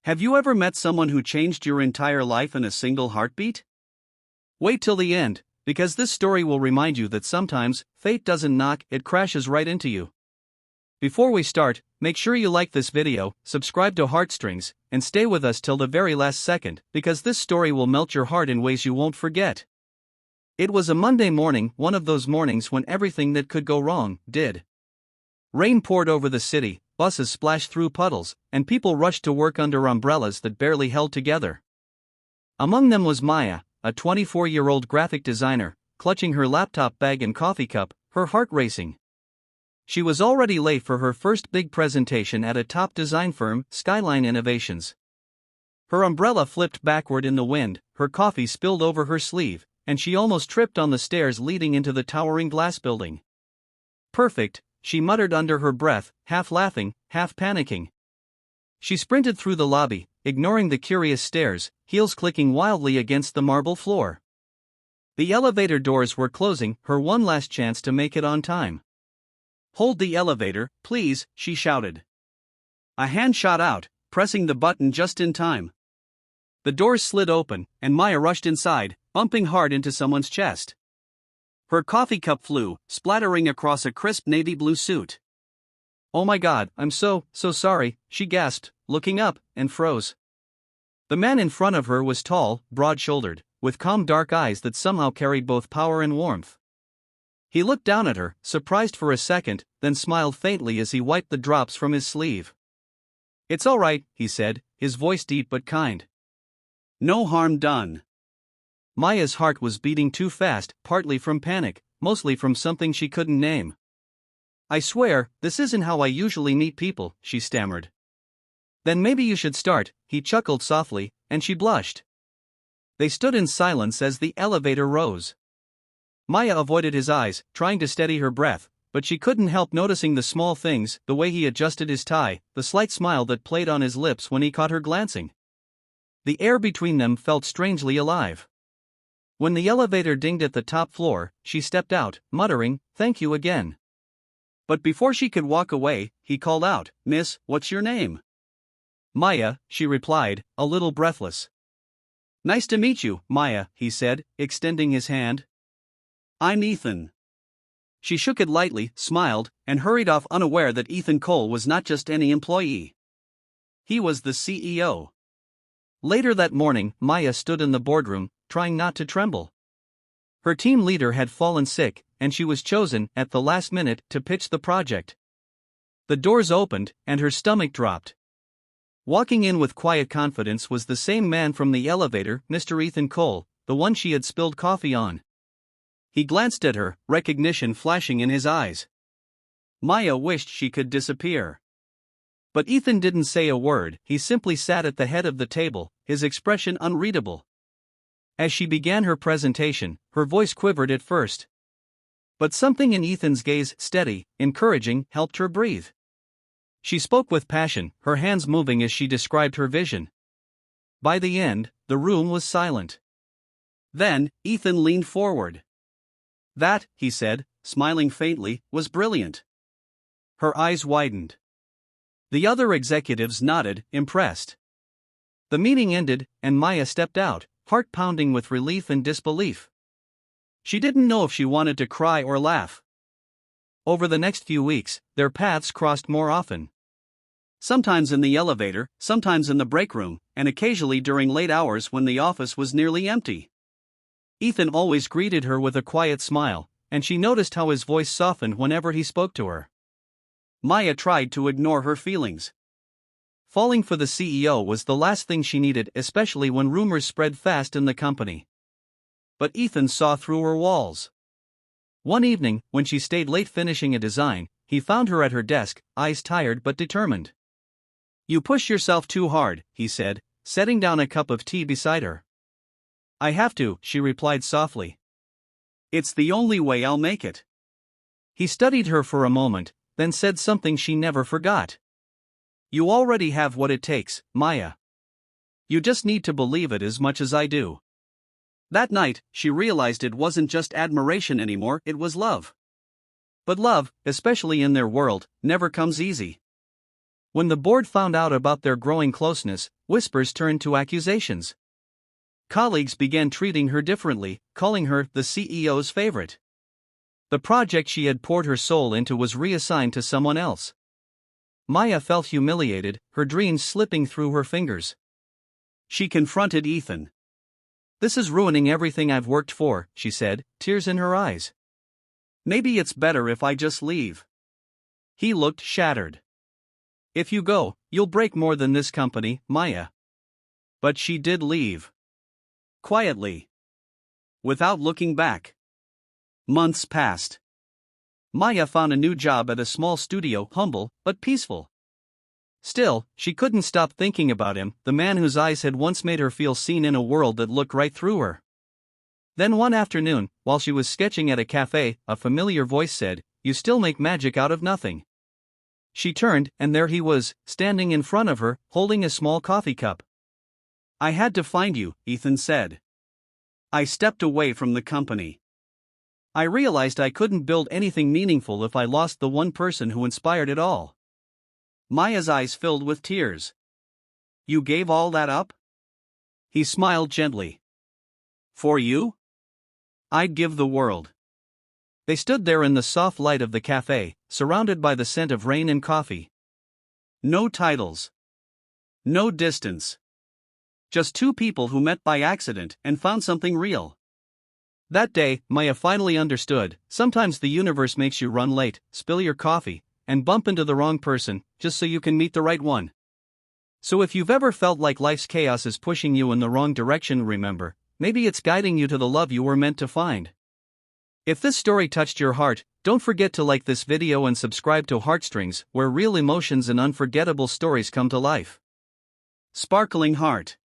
Have you ever met someone who changed your entire life in a single heartbeat? Wait till the end, because this story will remind you that sometimes, fate doesn't knock, it crashes right into you. Before we start, make sure you like this video, subscribe to Heartstrings, and stay with us till the very last second, because this story will melt your heart in ways you won't forget. It was a Monday morning, one of those mornings when everything that could go wrong, did. Rain poured over the city, buses splashed through puddles, and people rushed to work under umbrellas that barely held together. Among them was Maya, a 24-year-old graphic designer, clutching her laptop bag and coffee cup, her heart racing. She was already late for her first big presentation at a top design firm, Skyline Innovations. Her umbrella flipped backward in the wind, her coffee spilled over her sleeve, and she almost tripped on the stairs leading into the towering glass building. "Perfect," she muttered under her breath, half laughing, half panicking. She sprinted through the lobby, ignoring the curious stares, heels clicking wildly against the marble floor. The elevator doors were closing, her one last chance to make it on time. "Hold the elevator, please," she shouted. A hand shot out, pressing the button just in time. The doors slid open, and Maya rushed inside, bumping hard into someone's chest. Her coffee cup flew, splattering across a crisp navy blue suit. "Oh my God, I'm so sorry," she gasped, looking up, and froze. The man in front of her was tall, broad-shouldered, with calm dark eyes that somehow carried both power and warmth. He looked down at her, surprised for a second, then smiled faintly as he wiped the drops from his sleeve. "It's all right," he said, his voice deep but kind. "No harm done." Maya's heart was beating too fast, partly from panic, mostly from something she couldn't name. "I swear, this isn't how I usually meet people," she stammered. "Then maybe you should start," he chuckled softly, and she blushed. They stood in silence as the elevator rose. Maya avoided his eyes, trying to steady her breath, but she couldn't help noticing the small things, the way he adjusted his tie, the slight smile that played on his lips when he caught her glancing. The air between them felt strangely alive. When the elevator dinged at the top floor, she stepped out, muttering, "Thank you again." But before she could walk away, he called out, "Miss, what's your name?" "Maya," she replied, a little breathless. "Nice to meet you, Maya," he said, extending his hand. "I'm Ethan." She shook it lightly, smiled, and hurried off, unaware that Ethan Cole was not just any employee. He was the CEO. Later that morning, Maya stood in the boardroom, trying not to tremble. Her team leader had fallen sick, and she was chosen, at the last minute, to pitch the project. The doors opened, and her stomach dropped. Walking in with quiet confidence was the same man from the elevator, Mr. Ethan Cole, the one she had spilled coffee on. He glanced at her, recognition flashing in his eyes. Maya wished she could disappear. But Ethan didn't say a word, he simply sat at the head of the table, his expression unreadable. As she began her presentation, her voice quivered at first. But something in Ethan's gaze, steady, encouraging, helped her breathe. She spoke with passion, her hands moving as she described her vision. By the end, the room was silent. Then, Ethan leaned forward. "That," he said, smiling faintly, "was brilliant." Her eyes widened. The other executives nodded, impressed. The meeting ended, and Maya stepped out, heart pounding with relief and disbelief. She didn't know if she wanted to cry or laugh. Over the next few weeks, their paths crossed more often. Sometimes in the elevator, sometimes in the break room, and occasionally during late hours when the office was nearly empty. Ethan always greeted her with a quiet smile, and she noticed how his voice softened whenever he spoke to her. Maya tried to ignore her feelings. Falling for the CEO was the last thing she needed, especially when rumors spread fast in the company. But Ethan saw through her walls. One evening, when she stayed late finishing a design, he found her at her desk, eyes tired but determined. "You push yourself too hard," he said, setting down a cup of tea beside her. "I have to," she replied softly. "It's the only way I'll make it." He studied her for a moment, then said something she never forgot. "You already have what it takes, Maya. You just need to believe it as much as I do." That night, she realized it wasn't just admiration anymore, it was love. But love, especially in their world, never comes easy. When the board found out about their growing closeness, whispers turned to accusations. Colleagues began treating her differently, calling her the CEO's favorite. The project she had poured her soul into was reassigned to someone else. Maya felt humiliated, her dreams slipping through her fingers. She confronted Ethan. "This is ruining everything I've worked for," she said, tears in her eyes. "Maybe it's better if I just leave." He looked shattered. "If you go, you'll break more than this company, Maya." But she did leave. Quietly. Without looking back. Months passed. Maya found a new job at a small studio, humble but peaceful. Still, she couldn't stop thinking about him, the man whose eyes had once made her feel seen in a world that looked right through her. Then one afternoon, while she was sketching at a cafe, a familiar voice said, "You still make magic out of nothing." She turned, and there he was, standing in front of her, holding a small coffee cup. "I had to find you," Ethan said. "I stepped away from the company. I realized I couldn't build anything meaningful if I lost the one person who inspired it all." Maya's eyes filled with tears. "You gave all that up?" He smiled gently. "For you? I'd give the world." They stood there in the soft light of the cafe, surrounded by the scent of rain and coffee. No titles. No distance. Just two people who met by accident and found something real. That day, Maya finally understood, sometimes the universe makes you run late, spill your coffee, and bump into the wrong person, just so you can meet the right one. So if you've ever felt like life's chaos is pushing you in the wrong direction, remember, maybe it's guiding you to the love you were meant to find. If this story touched your heart, don't forget to like this video and subscribe to Heartstrings, where real emotions and unforgettable stories come to life. Sparkling Heart.